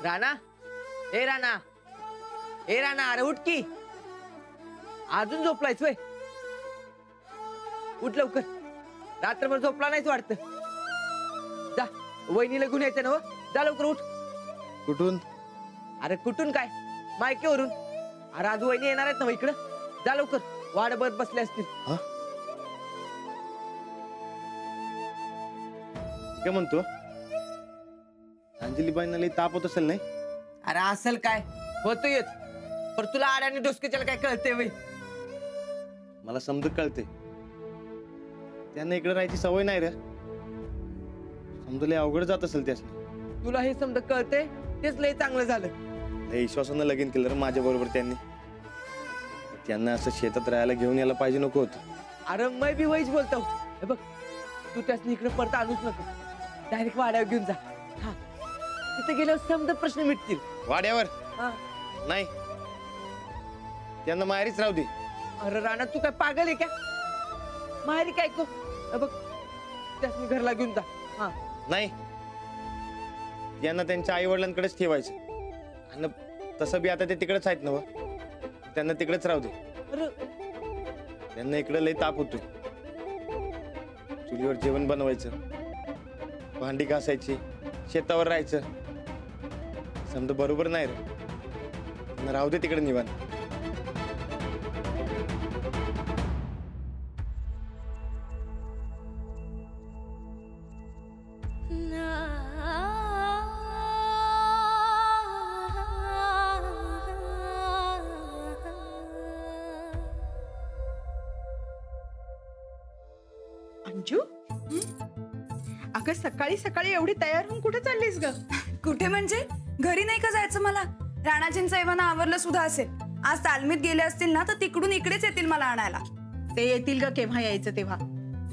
राणा, ए राणा, ए राणा, अरे उठ की. अजून झोपलायच वय? उठ लवकर, रात्रभर झोपला नाहीच वाटत. जा वहिनीला घेऊन यायचं ना हो. जा लवकर उठ. कुठून? अरे कुठून काय, मायकेवरून. अरे आज वहिनी येणार आहेत ना इकडं. जा लवकर, वाट बघत बसले असतील. काय म्हणतो? अंजलीबाईंना लई ताप होत असेल नाही? अरे असेल काय, होतोयच. पण तुला आड्याने डोसक्याच्याला काय कळते वय? मला समजत कळते, त्यांना इकडे राहायची सवय नाही रे. समजले अवघड जात असेल त्यासनी. तुला हे समज कळते, तेच लय चांगलं झालं. लय विश्वासानं लगीन केलं रे माझ्या बरोबर त्यांनी. त्यांना असं शेतात राहायला घेऊन यायला पाहिजे नको होतं. अरे मैं भी वहीच बोलतो. हे बघ, तू त्यासनी इकडे परत आणूच नको. डायरेक्ट वाड्यावर घेऊन जा. हा, तिथे गेल्यावर समजा प्रश्न मिटतील. वाड्यावर? हा. नाही, त्यांना माहेरीच राहू दे. अरे राणा, तू काय पागल आहे का? माहेरी काय को? बघ, त्यासनी घरला घेऊन जा. हा. नाही, यांना त्यांच्या आई वडिलांकडेच ठेवायचं. आणि तसं बी आता ते तिकडेच आहेत ना व, त्यांना तिकडेच राहू दे. अरे त्यांना इकडे लई ताप होतोय. चुलीवर जेवण बनवायचं, भांडी घासायची, शेतावर राहायचं. समजा बरोबर नाही रे. राहू दे तिकडे निवांत. अंजू, अगं सकाळी सकाळी एवढी तयार होऊन कुठे चाललीस ग? कुठे म्हणजे? घरी नाही का जायचं मला? राणाजींचं एव्हाना आवरलं सुद्धा असेल. आज तालमीत गेले असतील ना, तर तिकडून इकडेच येतील मला आणायला. ते येतील ग केव्हा यायचं तेव्हा.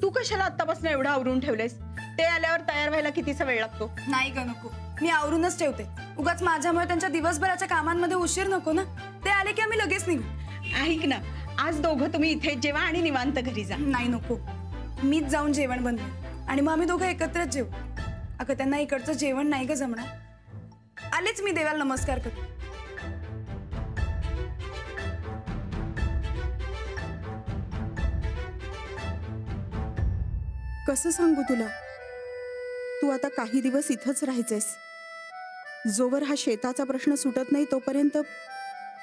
तू कशाला आतापासून एवढं आवरून ठेवलेस? ते आल्यावर तयार व्हायला कितीसा वेळ लागतो? नाही ग, नको. मी आवरूनच ठेवते. उगाच माझ्यामुळे त्यांच्या दिवसभराच्या कामांमध्ये उशीर नको ना. ते आले की आम्ही लगेच निघू. ऐक ना, आज दोघं तुम्ही इथे जेवा आणि निवांत घरी जा. नाही, नको. मीच जाऊन जेवण बनवेन आणि मग आम्ही दोघं एकत्रच जेवू. अगं त्यांना इकडचं जेवण नाही ग जमणार. आलेच मी देवाला नमस्कार करते. कसं सांगू तुला? तू आता काही दिवस इथंच राहायचेस. जोवर हा शेताचा प्रश्न सुटत नाही तोपर्यंत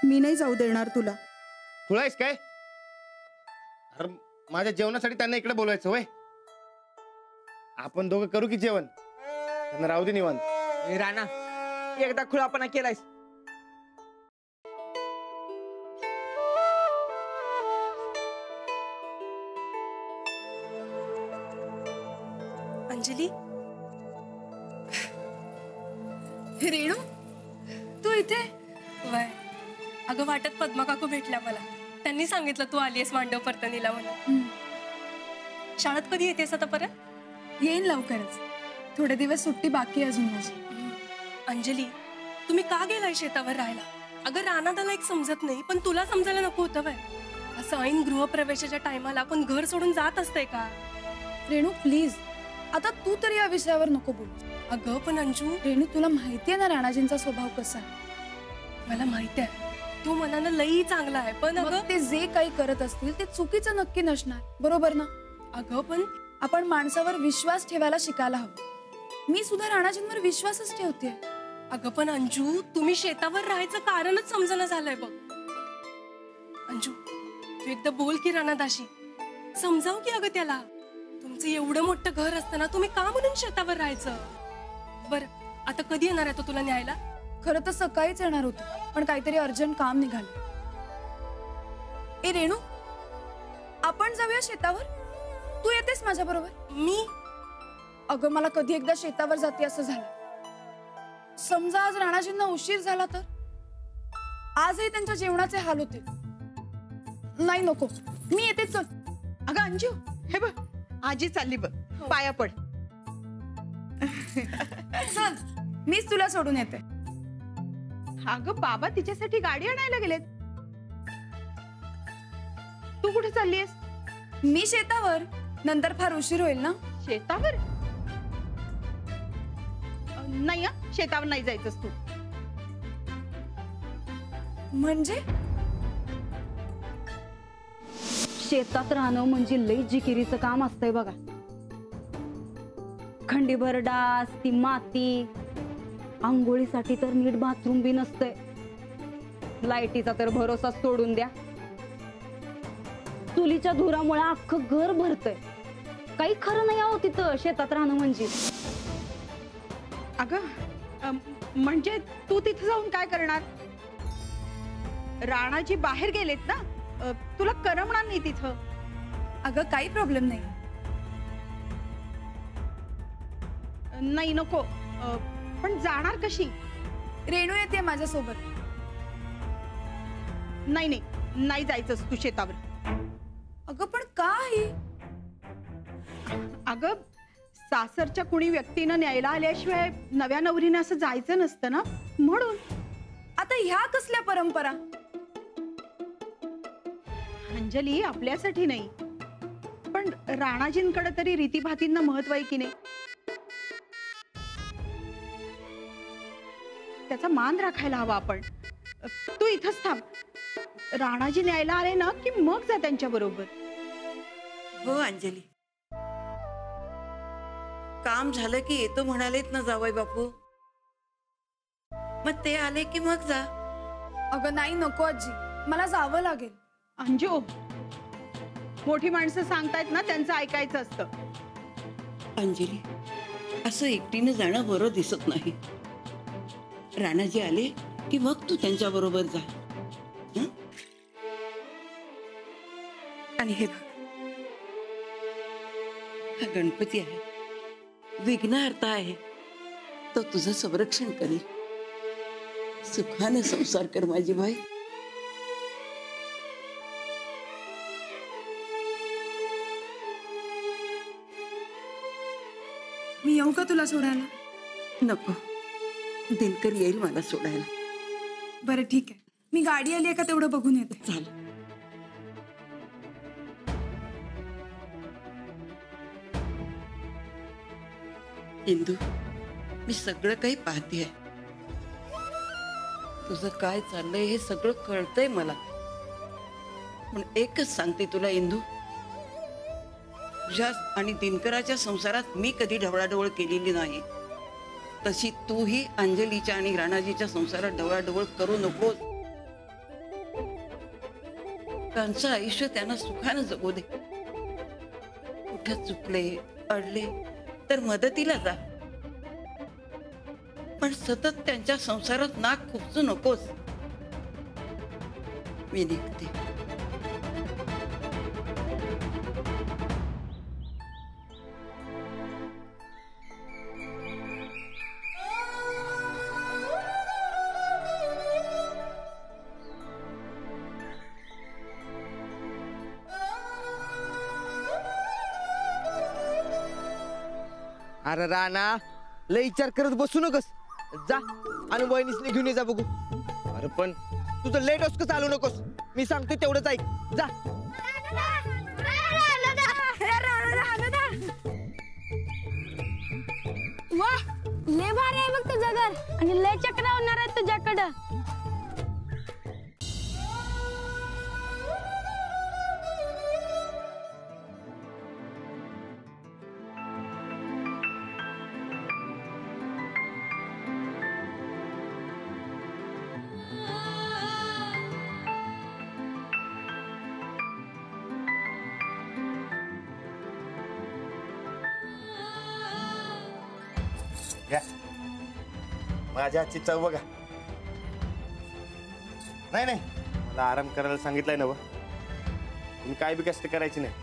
मी नाही जाऊ देणार तुला. तुला आहेस काय? अरे माझ्या जेवणासाठी त्यांना इकडे बोलवायचं वय? आपण दोघं करू की जेवण? त्यांना राहू दे निवांत. ए राणा, एकदा खुळापणा केलायस. अंजली, रेणू, तू इथे? वय अगं, वाटत पद्मा काकू भेटल्या मला. त्यांनी सांगितलं तू आलीयस मांडव परतणीला म्हणून. शाळेत कधी येतेस आता परत? येईन लवकरच. थोडे दिवस सुट्टी बाकी अजून माझी. अंजली, तुम्ही का गेलाय शेतावर राहायला? अगं रानादाला एक समजत नाही, पण तुला समजायला नको होतं वय? असं ऐन गृहप्रवेशाच्या टायमाला आपण घर सोडून जात असतंय का? रेणू प्लीज, आता तू तरी या विषयावर नको बोलू. अगं पण अंजू, रेणू तुला माहितीये ना राणाजींचा स्वभाव कसा आहे? मला माहिती आहे तू मनानं लई चांगला आहे, पण अगं ते जे काही करत असतील ते चुकीचं नक्की नसणार, बरोबर ना? अगं पण आपण माणसावर विश्वास ठेवायला शिकायला हवं. मी सुद्धा राणाजींवर विश्वासच ठेवते. अगं पण अंजू, तुम्ही शेतावर राहायचं कारणच समजणं झालंय बघ. अंजू, तू एकदा बोल की राणादाशी, समजाव की अगं त्याला. तुमचं एवढं मोठं घर असताना तुम्ही का म्हणून शेतावर राहायचं? बरं, आता कधी येणार आहे तो तुला न्यायला? खरं तर सकाळीच येणार होतो, पण काहीतरी अर्जंट काम निघालं. ए रेणू, आपण जाऊया शेतावर. तू येतेस माझ्या बरोबर? मी? अगं मला कधी एकदा शेतावर जाते असं झालं. समजा आज राणाजींना उशीर झाला तर? आजही त्यांच्या जेवणाचे हाल होते. नाही नको, मी येते. चल. अगं अंजू, हे बघ आजी चालली बघ, पाया पड. चल, मीच तुला सोडून येते. अगं बाबा तिच्यासाठी गाडी आणायला गेलेत. तू कुठे चाललीयस? मी शेतावर. नंतर फार उशीर होईल ना. शेतावर? नाही, शेतावर नाही जायचंस तू. म्हणजे शेतात राहणं म्हणजे लई जिकिरीचं काम असतंय बघा. खंडीभर डास, ती माती, आंघोळीसाठी तर नीट बाथरूम बी नसतंय. लाईटीचा तर भरोसा सोडून द्या. चुलीच्या धुरामुळे अख्खं घर भरतंय. काही खरं नाही आहो तिथं शेतात राहणं म्हणजे. अगं म्हणजे तू तिथे जाऊन काय करणार? राणाजी बाहेर गेलेत ना, तुला करमणार नाही तिथं. अगं काही प्रॉब्लेम नाही. नाही नको, पण जाणार कशी? रेणू येते माझ्यासोबत. नाही नाही, नाही जायचंस तू शेतावर. अगं पण का आई? अगं सासरच्या कुणी व्यक्तीनं न्यायला आल्याशिवाय नव्या नवरीनं असं जायचं नसतं ना, म्हणून. आता ह्या कसल्या परंपरा? अंजली आपल्यासाठी नाही, पण राणाजींकडे तरी रीतीभातींना महत्व आहे की नाही? त्याचा मान राखायला हवा आपण. तू इथंच थांब. राणाजी न्यायला आले ना की मग जा त्यांच्या बरोबर. हो अंजली, काम झालं की येतो म्हणालेत ना जावई बापू. मग ते आले की मग जा. अगं नाही नको आजी, मला जावं लागेल. अंजू, मोठी माणसं सांगतायत ना, त्यांचं ऐकायचं असतं. अंजली, असं एकटीने जाणं बरं दिसत नाही. राणाजी आले की मग तू त्यांच्या बरोबर जा. हं? आणि हे बघ, हा गणपती आहे, विघ्नहर्ता आहे. तो तुझं संरक्षण करेल. सुखाने संसार कर माझी बाई. मी येऊ का तुला सोडायला? नको, दिनकर येईल मला सोडायला. बरं ठीक आहे, मी गाडी आली आहे का तेवढं बघून येते. चालेल. इंदू, मी सगळं काही पाहतेय. तुझं काय चाललंय हे सगळं कळतंय मला. पण एकच सांगते तुला इंदू, तुझ्या आणि दिनकराच्या संसारात मी कधी ढवळाढवळ केलेली नाही. तशी तूही अंजलीच्या आणि राणाजीच्या संसारात ढवळाढवळ करू नकोस. त्यांचं आयुष्य त्यांना सुखानं जगू दे. कुठं चुकले, अडले तर मदतीला जा, पण सतत त्यांच्या संसारात नाक खुपसू नकोस. मी निघते. अरे राणा, लय विचार करत बसू नकोस. जा आणि वहिनीसनी घेऊन ये जा बघू. अरे पण तुझं लेट असं चालू नकोस. मी सांगतोय तेवढंच ऐक. जा. वा, लय भारी आहे बघ तुझं घर आणि लय चक्र होणार आहे तुझ्याकडं. घ्या, माझ्या हातची चव बघा. नाही नाही, मला आराम करायला सांगितलंय ना. तुम्ही काय बी कष्ट करायची नाही.